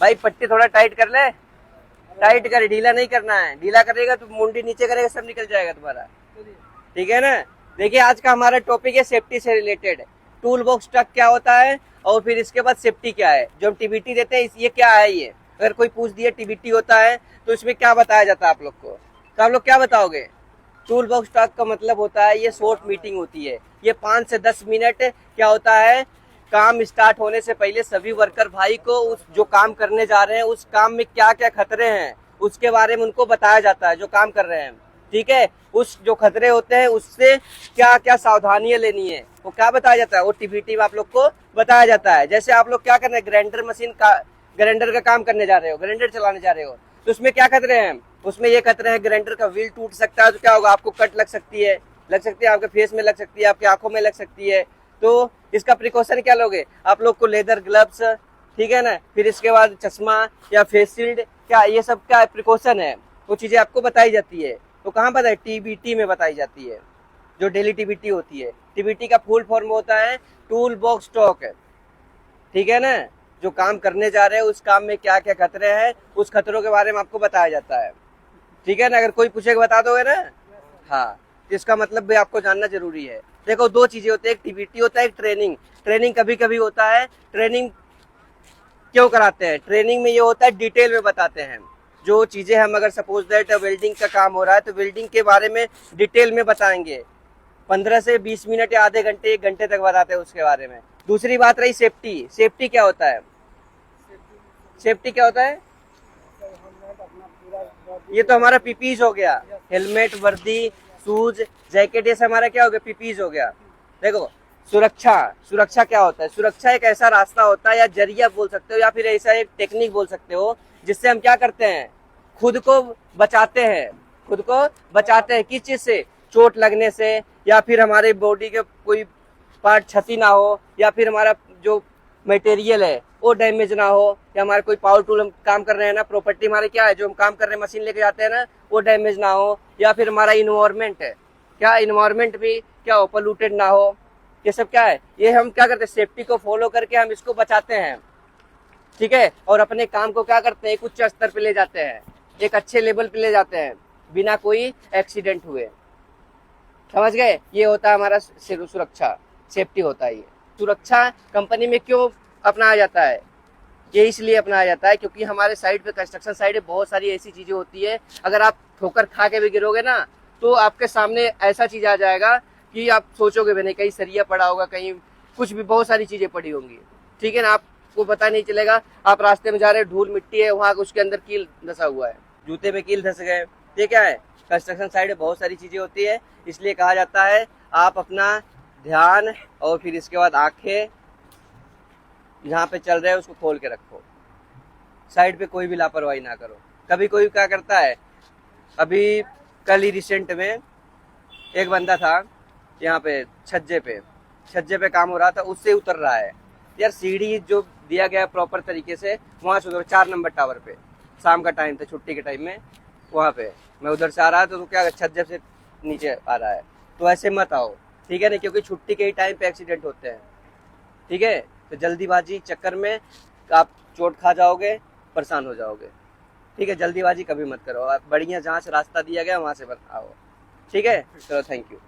भाई पट्टी थोड़ा टाइट कर ले, टाइट कर, ढीला नहीं करना है। ढीला करेगा तो मुंडी नीचे करेगा सब निकल जाएगा तुम्हारा, ठीक है ना। देखिए आज का हमारा टॉपिक है सेफ्टी से रिलेटेड, टूल बॉक्स ट्रक क्या होता है और फिर इसके बाद सेफ्टी क्या है। जो हम टीबीटी देते हैं ये क्या है, ये अगर कोई पूछ दिया टीबीटी होता है तो इसमें क्या बताया जाता है आप लोग को, तो आप लोग क्या बताओगे। टूल बॉक्स ट्रक का मतलब होता है ये शॉर्ट मीटिंग होती है, ये 5 से 10 मिनट क्या होता है, काम स्टार्ट होने से पहले सभी वर्कर भाई को उस जो काम करने जा रहे हैं उस काम में क्या क्या खतरे हैं उसके बारे में उनको बताया जाता है जो काम कर रहे हैं, ठीक है। उस जो खतरे होते हैं उससे क्या क्या सावधानियां लेनी है वो क्या बताया जाता है, वो टीबीटी में आप लोग को बताया जाता है। जैसे आप लोग क्या करना है, ग्राइंडर मशीन का, ग्राइंडर का काम करने जा रहे हो, ग्राइंडर चलाने जा रहे हो, तो उसमें क्या खतरे हैं, उसमें ये खतरे हैं ग्राइंडर का व्हील टूट सकता है तो क्या होगा, आपको कट लग सकती है, आपके फेस में लग सकती है, आपकी आंखों में लग सकती है। तो इसका प्रिकॉशन क्या लोगे आप लोग को, लेदर ग्लव्स, ठीक है ना, फिर इसके बाद चश्मा या फेस शील्ड, क्या ये सब क्या प्रिकॉशन है, वो चीजें आपको बताई जाती है। तो कहाँ बताए, टीबीटी में बताई जाती है, जो डेली टीबीटी होती है। टीबीटी का फुल फॉर्म होता है टूल बॉक्स टॉक, ठीक है ना। जो काम करने जा रहे हैं उस काम में क्या क्या खतरे हैं उस खतरों के बारे में आपको बताया जाता है, ठीक है ना। अगर कोई पूछेगा बता दोगे ना, हाँ, इसका मतलब भी आपको जानना जरूरी है। देखो दो चीजें होती है, एक टीबीटी होता है, एक ट्रेनिंग। ट्रेनिंग कभी कभी होता है, ट्रेनिंग क्यों कराते हैं, ट्रेनिंग में ये होता है डिटेल में बताते हैं जो चीजें हम, अगर सपोज दैट वेल्डिंग का काम हो रहा है तो वेल्डिंग के बारे में डिटेल में बताएंगे, 15 से 20 मिनट या आधे घंटे 1 घंटे तक बताते हैं उसके बारे में। दूसरी बात रही सेफ्टी, सेफ्टी क्या होता है, सेफ्टी क्या होता है, ये तो हमारा पीपीज हो गया, हेलमेट, वर्दी, शूज, जैकेट, ये सब हमारा क्या हो गया, पीपीज हो गया। देखो सुरक्षा, सुरक्षा क्या होता है, सुरक्षा एक ऐसा रास्ता होता है या जरिया बोल सकते हो या फिर ऐसा एक टेक्निक बोल सकते हो जिससे हम क्या करते हैं, खुद को बचाते हैं, खुद को बचाते हैं किस चीज से, चोट लगने से, या फिर हमारे बॉडी के कोई पार्ट क्षति ना हो, या फिर हमारा जो मटेरियल है वो डैमेज ना हो, या हमारे कोई पावर टूल हम काम कर रहे हैं ना, प्रॉपर्टी हमारे क्या है जो हम काम कर रहे हैं मशीन लेके जाते हैं ना वो डैमेज ना हो, या फिर हमारा इन्वायरमेंट है, क्या इन्वायरमेंट भी क्या हो, पोल्यूटेड ना हो। ये सब क्या है, ये हम क्या करते हैं, सेफ्टी को फॉलो करके हम इसको बचाते हैं, ठीक है। और अपने काम को क्या करते हैं, एक उच्च स्तर पे ले जाते हैं, एक अच्छे लेवल पे ले जाते हैं बिना कोई एक्सीडेंट हुए, समझ गए। ये होता है हमारा सुरक्षा, सेफ्टी होता है ये। सुरक्षा कंपनी में क्यों अपनाया जाता है, ये इसलिए अपनाया जाता है क्योंकि हमारे साइड पे, कंस्ट्रक्शन साइड में बहुत सारी ऐसी चीजें होती है, अगर आप ठोकर खा के भी गिरोगे ना तो आपके सामने ऐसा चीज आ जाएगा कि आप सोचोगे भी नहीं, कहीं सरिया पड़ा होगा, कहीं कुछ भी, बहुत सारी चीजें पड़ी होंगी, ठीक है ना, आपको पता नहीं चलेगा। आप रास्ते में जा रहे हैं, धूल मिट्टी है वहां, उसके अंदर कील धंसा हुआ है, जूते में कील धंस गए, ये क्या है, कंस्ट्रक्शन साइड में बहुत सारी चीजें होती है। इसलिए कहा जाता है आप अपना ध्यान और फिर इसके बाद आंखें जहाँ पे चल रहे हैं उसको खोल के रखो, साइड पे कोई भी लापरवाही ना करो। कभी कोई क्या करता है, अभी कल ही रिसेंट में एक बंदा था यहाँ पे छज्जे पे काम हो रहा था, उससे उतर रहा है यार, सीढ़ी जो दिया गया प्रॉपर तरीके से वहां से उधर 4 नंबर टावर पे, शाम का टाइम था, छुट्टी के टाइम में, वहां पे मैं उधर से आ रहा था तो क्या छज्जे से नीचे आ रहा है, तो ऐसे मत आओ, ठीक है ना, क्योंकि छुट्टी के ही टाइम पे एक्सीडेंट होते हैं, ठीक है। तो जल्दीबाजी चक्कर में आप चोट खा जाओगे, परेशान हो जाओगे, ठीक है। जल्दीबाजी कभी मत करो, बढ़िया जहाँ से रास्ता दिया गया वहां से आओ, ठीक है। चलो थैंक यू।